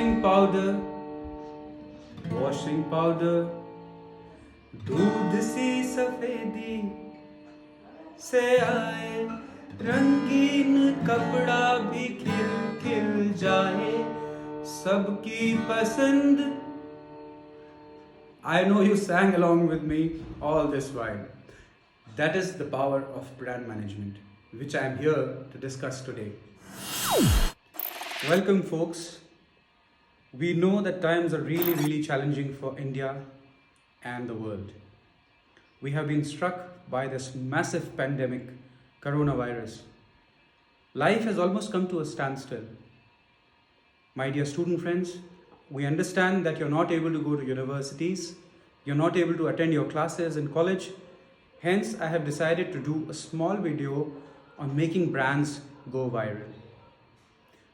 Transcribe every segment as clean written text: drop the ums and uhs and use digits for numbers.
washing powder, washing powder, दूध सी सफेदी से आए, रंगीन कपड़ा भी खिल खिल जाए, सबकी पसंद. I know you sang along with me all this while. That is the power of brand management, which I am here to discuss today. Welcome, folks. We know that times are really challenging for India and the world. We have been struck by this massive pandemic, coronavirus. Life has almost come to a standstill. My dear student friends, we understand that you're not able to go to universities, you're not able to attend your classes in college. Hence, I have decided to do a small video on making brands go viral.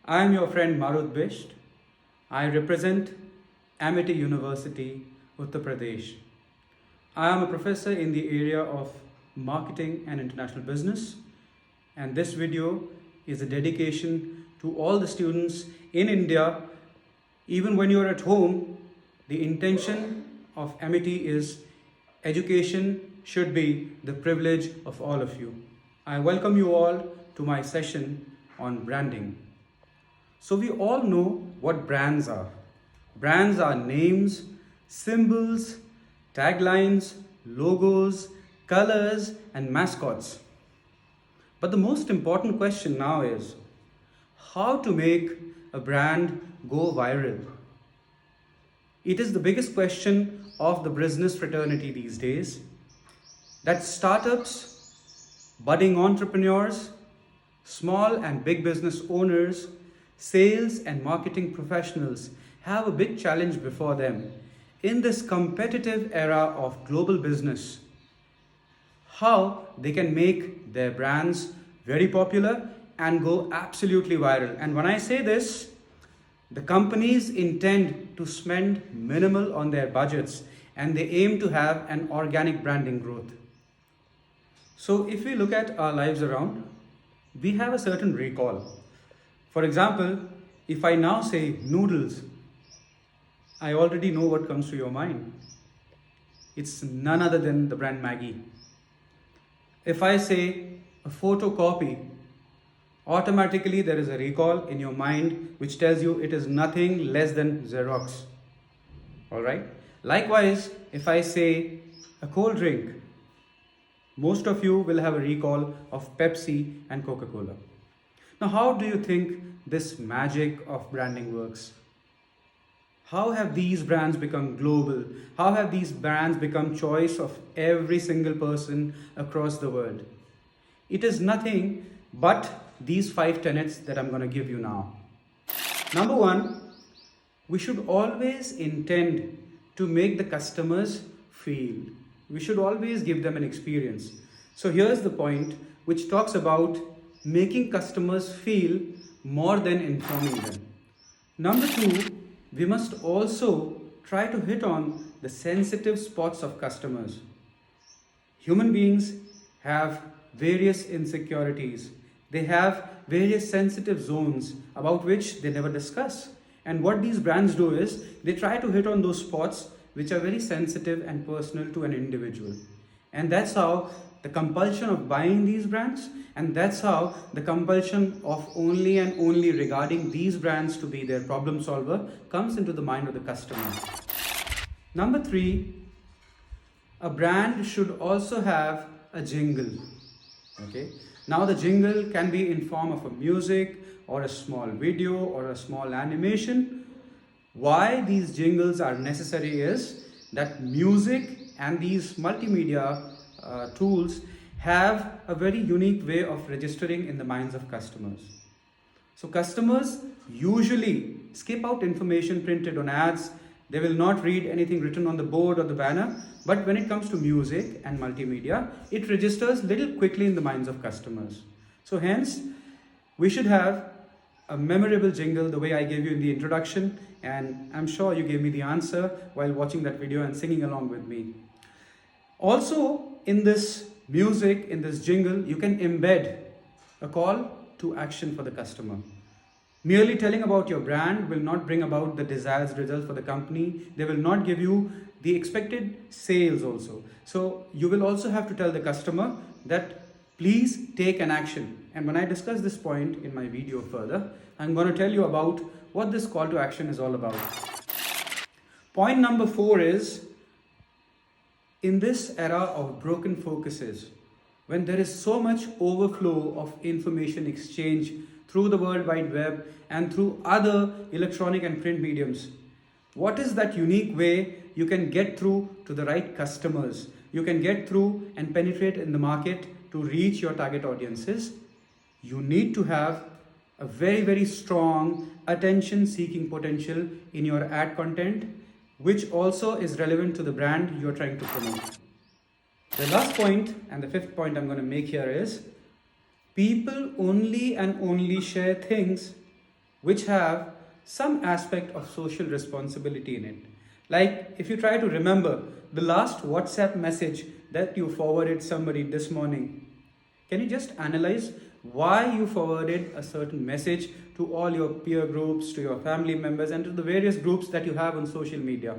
I am your friend Marut Bisht. I represent Amity University, Uttar Pradesh. I am a professor in the area of marketing and international business, and this video is a dedication to all the students in India. Even when you are at home, the intention of Amity is education should be the privilege of all of you. I welcome you all to my session on branding. So we all know what brands are. Brands are names, symbols, taglines, logos, colors, and mascots. But the most important question now is how to make a brand go viral. It is the biggest question of the business fraternity these days, that startups, budding entrepreneurs, small and big business owners, sales and marketing professionals have a big challenge before them in this competitive era of global business. How they can make their brands very popular and go absolutely viral. And when I say this, the companies intend to spend minimal on their budgets and they aim to have an organic branding growth. So if we look at our lives around, we have a certain recall. For example, if I now say noodles, I already know what comes to your mind. It's none other than the brand Maggi. If I say a photocopy, automatically there is a recall in your mind which tells you it is nothing less than Xerox. Alright? Likewise, if I say a cold drink, most of you will have a recall of Pepsi and Coca-Cola. Now, how do you think this magic of branding works? How have these brands become global? How have these brands become choice of every single person across the world? It is nothing but these 5 tenets that I'm going to give you now. Number 1, we should always intend to make the customers feel. We should always give them an experience. So here's the point which talks about making customers feel more than informing them. Number 2, we must also try to hit on the sensitive spots of customers. Human beings have various insecurities. They have various sensitive zones about which they never discuss. And what these brands do is they try to hit on those spots which are very sensitive and personal to an individual. And that's how the compulsion of buying these brands, and that's how the compulsion of only and only regarding these brands to be their problem solver comes into the mind of the customer. Number 3, a brand should also have a jingle. Okay. Now the jingle can be in form of a music or a small video or a small animation. Why these jingles are necessary is that music and these multimedia tools have a very unique way of registering in the minds of customers. So customers usually skip out information printed on ads. They will not read anything written on the board or the banner. But when it comes to music and multimedia, it registers little quickly in the minds of customers. So hence, we should have a memorable jingle the way I gave you in the introduction, and I'm sure you gave me the answer while watching that video and singing along with me. Also, in this music, in this jingle, you can embed a call to action for the customer. Merely telling about your brand will not bring about the desired results for the company. They will not give you the expected sales also. So you will also have to tell the customer that please take an action. And when I discuss this point in my video further, I'm going to tell you about what this call to action is all about. Point number 4 is, in this era of broken focuses, when there is so much overflow of information exchange through the World Wide Web and through other electronic and print mediums, what is that unique way you can get through to the right customers? You can get through and penetrate in the market to reach your target audiences. You need to have a very, very strong attention seeking potential in your ad content, which also is relevant to the brand you're trying to promote. The last point and the fifth point I'm going to make here is, people only and only share things which have some aspect of social responsibility in it. Like if you try to remember the last WhatsApp message that you forwarded somebody this morning, can you just analyze why you forwarded a certain message to all your peer groups, to your family members, and to the various groups that you have on social media?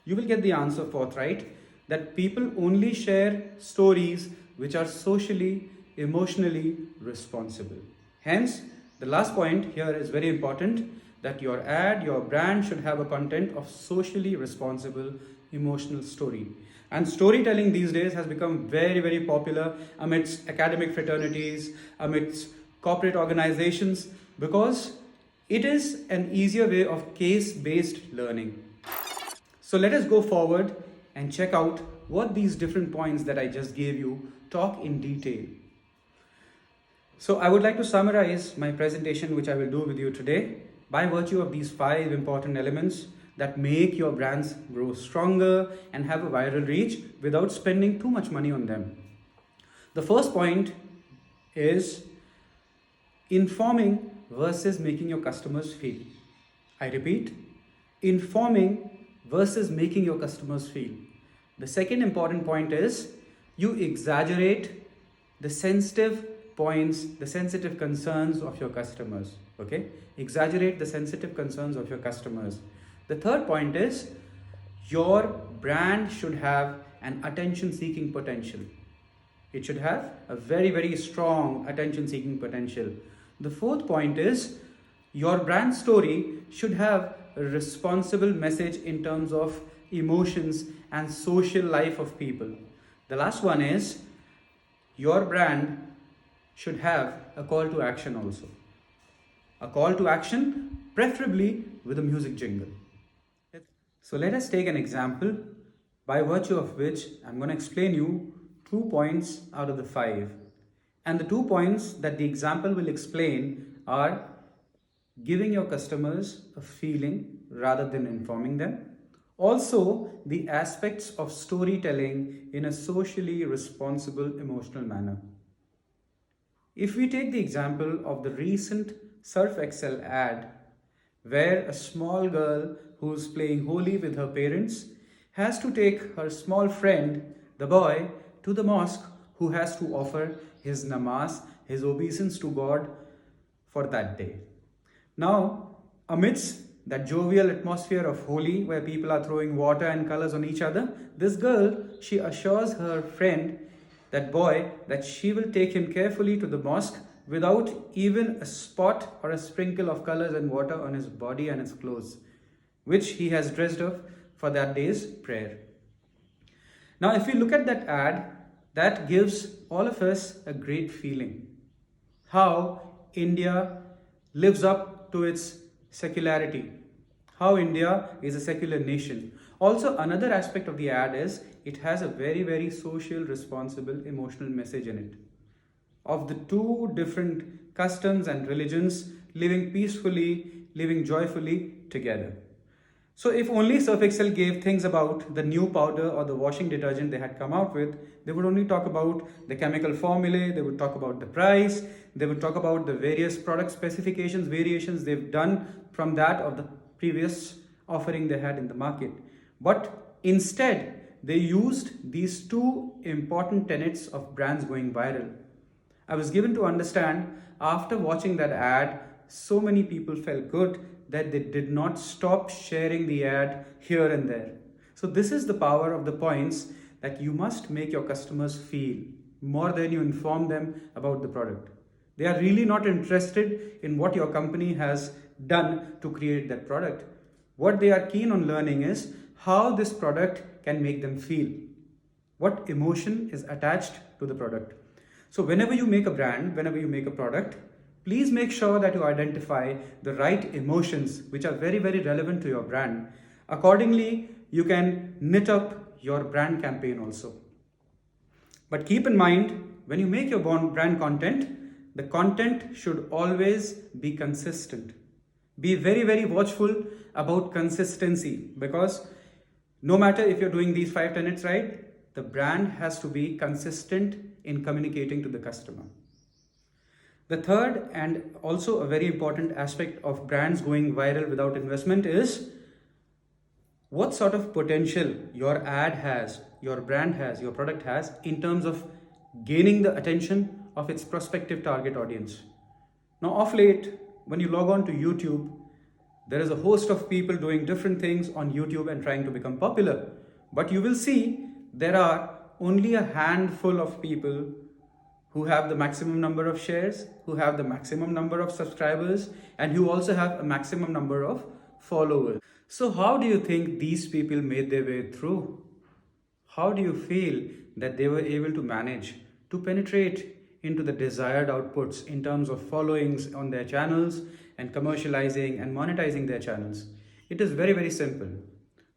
You will get the answer forthright that people only share stories which are socially, emotionally responsible. Hence, the last point here is very important, that your ad, your brand should have a content of socially responsible emotional story. And storytelling these days has become very, very popular amidst academic fraternities, amidst corporate organizations, because it is an easier way of case-based learning. So let us go forward and check out what these different points that I just gave you talk in detail. So I would like to summarize my presentation, which I will do with you today, by virtue of these 5 important elements that make your brands grow stronger and have a viral reach without spending too much money on them. The first point is informing versus making your customers feel. I repeat, informing versus making your customers feel. The second important point is, you exaggerate the sensitive points, the sensitive concerns of your customers. Okay? Exaggerate the sensitive concerns of your customers. The third point is, your brand should have an attention seeking potential. It should have a very, very strong attention seeking potential. The fourth point is, your brand story should have a responsible message in terms of emotions and social life of people. The last one is, your brand should have a call to action also. A call to action, preferably with a music jingle. So let us take an example by virtue of which I'm going to explain you 2 points out of the 5. And the 2 points that the example will explain are giving your customers a feeling rather than informing them. Also, the aspects of storytelling in a socially responsible emotional manner. If we take the example of the recent Surf Excel ad, where a small girl who's playing Holi with her parents has to take her small friend, the boy, to the mosque, who has to offer his namaz, his obeisance to God for that day. Now, amidst that jovial atmosphere of Holi, where people are throwing water and colors on each other, this girl, she assures her friend, that boy, that she will take him carefully to the mosque without even a spot or a sprinkle of colors and water on his body and his clothes, which he has dressed up for that day's prayer. Now, if we look at that ad, that gives all of us a great feeling. How India lives up to its secularity. How India is a secular nation. Also, another aspect of the ad is, it has a very, very social, responsible, emotional message in it. Of the 2 different customs and religions living peacefully, living joyfully together. So if only Surf Excel gave things about the new powder or the washing detergent they had come out with, they would only talk about the chemical formulae, they would talk about the price, they would talk about the various product specifications, variations they've done from that of the previous offering they had in the market. But instead, they used these 2 important tenets of brands going viral. I was given to understand after watching that ad so many people felt good that they did not stop sharing the ad here and there. So this is the power of the points, that you must make your customers feel more than you inform them about the product. They are really not interested in what your company has done to create that product. What they are keen on learning is how this product can make them feel. What emotion is attached to the product. So whenever you make a brand, whenever you make a product, please make sure that you identify the right emotions which are very, very relevant to your brand. Accordingly, you can knit up your brand campaign also. But keep in mind, when you make your brand content, the content should always be consistent. Be very, very watchful about consistency, because no matter if you're doing these 5 tenets right, the brand has to be consistent in communicating to the customer. The third and also a very important aspect of brands going viral without investment is what sort of potential your ad has, your brand has, your product has in terms of gaining the attention of its prospective target audience. Now, of late, when you log on to YouTube, there is a host of people doing different things on YouTube and trying to become popular. But you will see there are only a handful of people who have the maximum number of shares, who have the maximum number of subscribers, and who also have a maximum number of followers. So how do you think these people made their way through? How do you feel that they were able to manage to penetrate into the desired outputs in terms of followings on their channels and commercializing and monetizing their channels? It is very, very simple.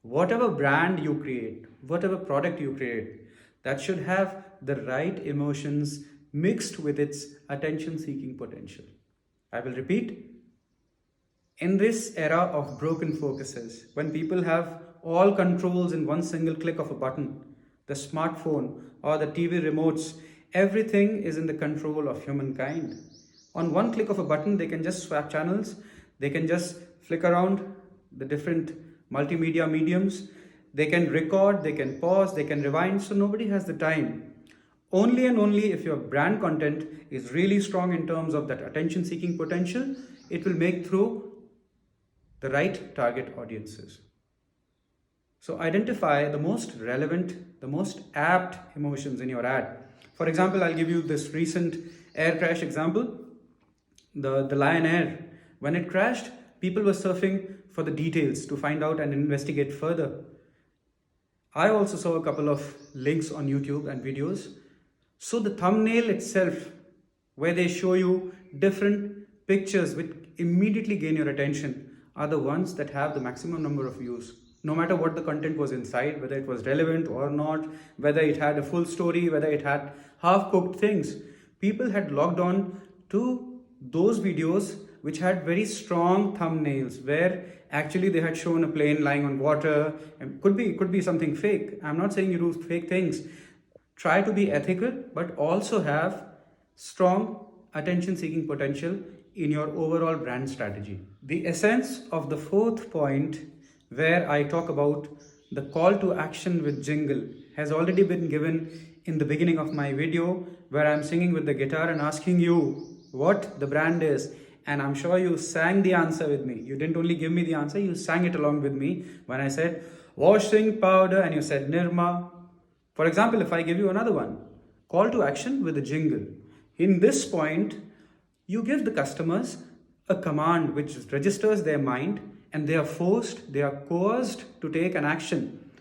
Whatever brand you create, whatever product you create, that should have the right emotions mixed with its attention-seeking potential. I will repeat. In this era of broken focuses, when people have all controls in one single click of a button, the smartphone or the TV remotes, everything is in the control of humankind. On one click of a button, they can just swap channels, they can just flick around the different multimedia mediums, they can record, they can pause, they can rewind, so nobody has the time. Only and only if your brand content is really strong in terms of that attention-seeking potential, it will make through the right target audiences. So identify the most relevant, the most apt emotions in your ad. For example, I'll give you this recent air crash example. The Lion Air, when it crashed, people were surfing for the details to find out and investigate further. I also saw a couple of links on YouTube and videos. So the thumbnail itself, where they show you different pictures which immediately gain your attention, are the ones that have the maximum number of views. No matter what the content was inside, whether it was relevant or not, whether it had a full story, whether it had half-cooked things, people had logged on to those videos which had very strong thumbnails, where actually they had shown a plane lying on water, and could be something fake. I'm not saying you do fake things. Try to be ethical, but also have strong attention-seeking potential in your overall brand strategy. The essence of the fourth point, where I talk about the call to action with jingle, has already been given in the beginning of my video, where I'm singing with the guitar and asking you what the brand is. And I'm sure you sang the answer with me. You didn't only give me the answer, you sang it along with me when I said washing powder and you said Nirma. For example, if I give you another one, call to action with a jingle. In this point, you give the customers a command which registers their mind, and they are coerced to take an action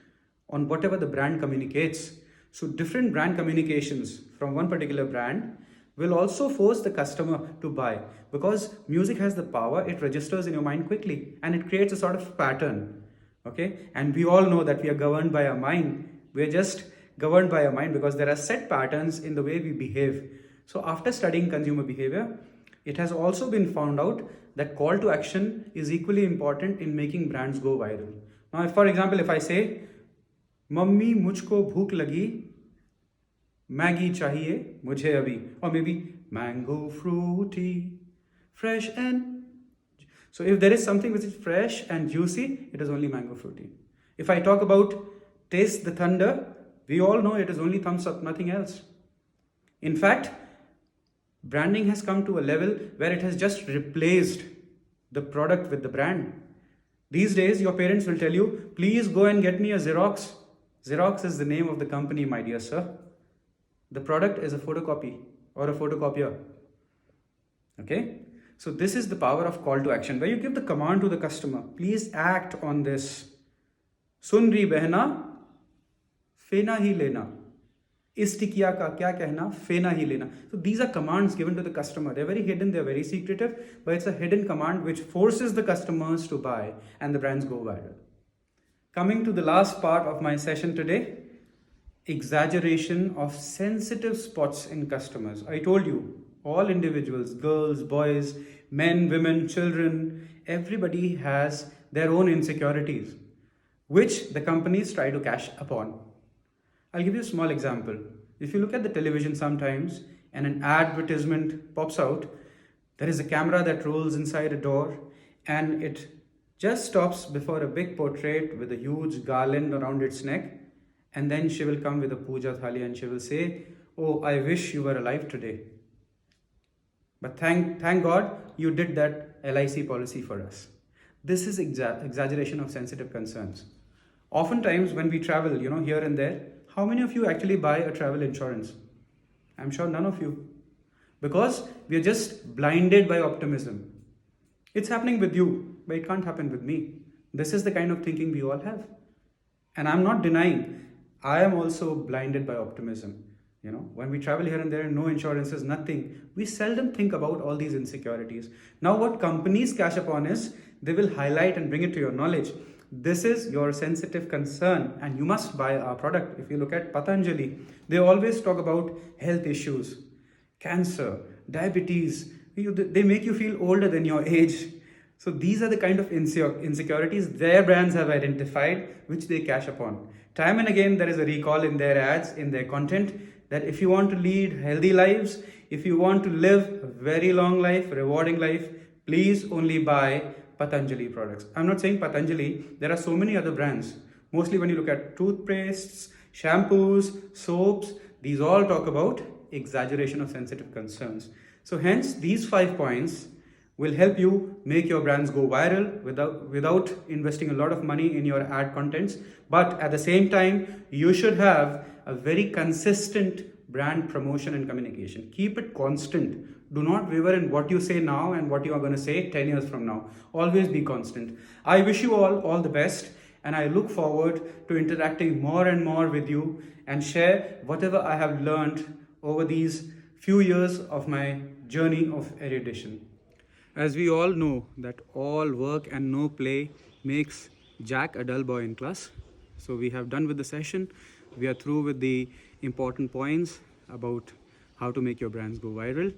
on whatever the brand communicates. So different brand communications from one particular brand will also force the customer to buy, because music has the power, it registers in your mind quickly and it creates a sort of pattern. Okay, and we all know that we are governed by our mind. We are just governed by our mind because there are set patterns in the way we behave. So after studying consumer behavior, it has also been found out that call to action is equally important in making brands go viral. Now, for example, if I say, Mummy mujhko bhook lagi, Maggie chahiye mujhe abhi, or maybe mango fruity, fresh and... So if there is something which is fresh and juicy, it is only mango fruity. If I talk about taste the thunder, we all know it is only thumbs up, nothing else. In fact, Branding has come to a level where it has just replaced the product with the brand. These days, your parents will tell you, please go and get me a Xerox. Xerox is the name of the company, my dear sir. The product is a photocopy or a photocopier. Okay? So this is the power of call to action, where you give the command to the customer, please act on this. सुन रही बहना, फेना ही लेना. इस टिकिया का क्या कहना, फेना ही लेना. So these are commands given to the customer. They're very hidden, they're very secretive, but it's a hidden command which forces the customers to buy and the brands go viral. Coming to the last part of my session today, exaggeration of sensitive spots in customers. I told you, all individuals, girls, boys, men, women, children, everybody has their own insecurities, which the companies try to cash upon. I'll give you a small example. If you look at the television sometimes and an advertisement pops out, there is a camera that rolls inside a door and it just stops before a big portrait with a huge garland around its neck, and then she will come with a puja thali and she will say, oh, I wish you were alive today. But thank God you did that LIC policy for us. This is exaggeration of sensitive concerns. Oftentimes when we travel, here and there, how many of you actually buy a travel insurance? I'm sure none of you. Because we are just blinded by optimism. It's happening with you, but it can't happen with me. This is the kind of thinking we all have. And I'm not denying, I am also blinded by optimism. When we travel here and there, no insurances, nothing, we seldom think about all these insecurities. Now what companies cash upon is, they will highlight and bring it to your knowledge. This is your sensitive concern and you must buy our product. If you look at Patanjali, they always talk about health issues, cancer, diabetes. They make you feel older than your age. So these are the kind of insecurities their brands have identified, which they cash upon. Time and again, there is a recall in their ads, in their content, that if you want to lead healthy lives, if you want to live a very long life, rewarding life, please only buy Patanjali products. I'm not saying Patanjali, there are so many other brands. Mostly when you look at toothpastes, shampoos, soaps, these all talk about exaggeration of sensitive concerns. So hence, these 5 points will help you make your brands go viral without investing a lot of money in your ad contents. But at the same time, you should have a very consistent brand promotion and communication. Keep it constant. Do not waver in what you say now and what you are going to say 10 years from now. Always be constant. I wish you all the best, and I look forward to interacting more and more with you and share whatever I have learned over these few years of my journey of erudition. As we all know that all work and no play makes Jack a dull boy in class. So we have done with the session. We are through with the important points about how to make your brands go viral.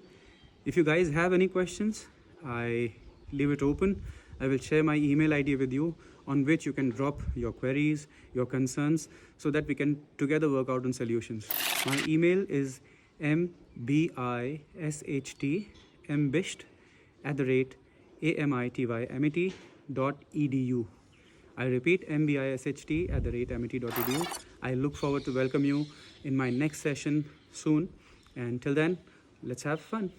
If you guys have any questions, I leave it open. I will share my email ID with you, on which you can drop your queries, your concerns, so that we can together work out on solutions. My email is mbisht@amitmet.edu. I repeat, mbisht@amitmet.edu. I look forward to welcome you in my next session soon. And till then, let's have fun.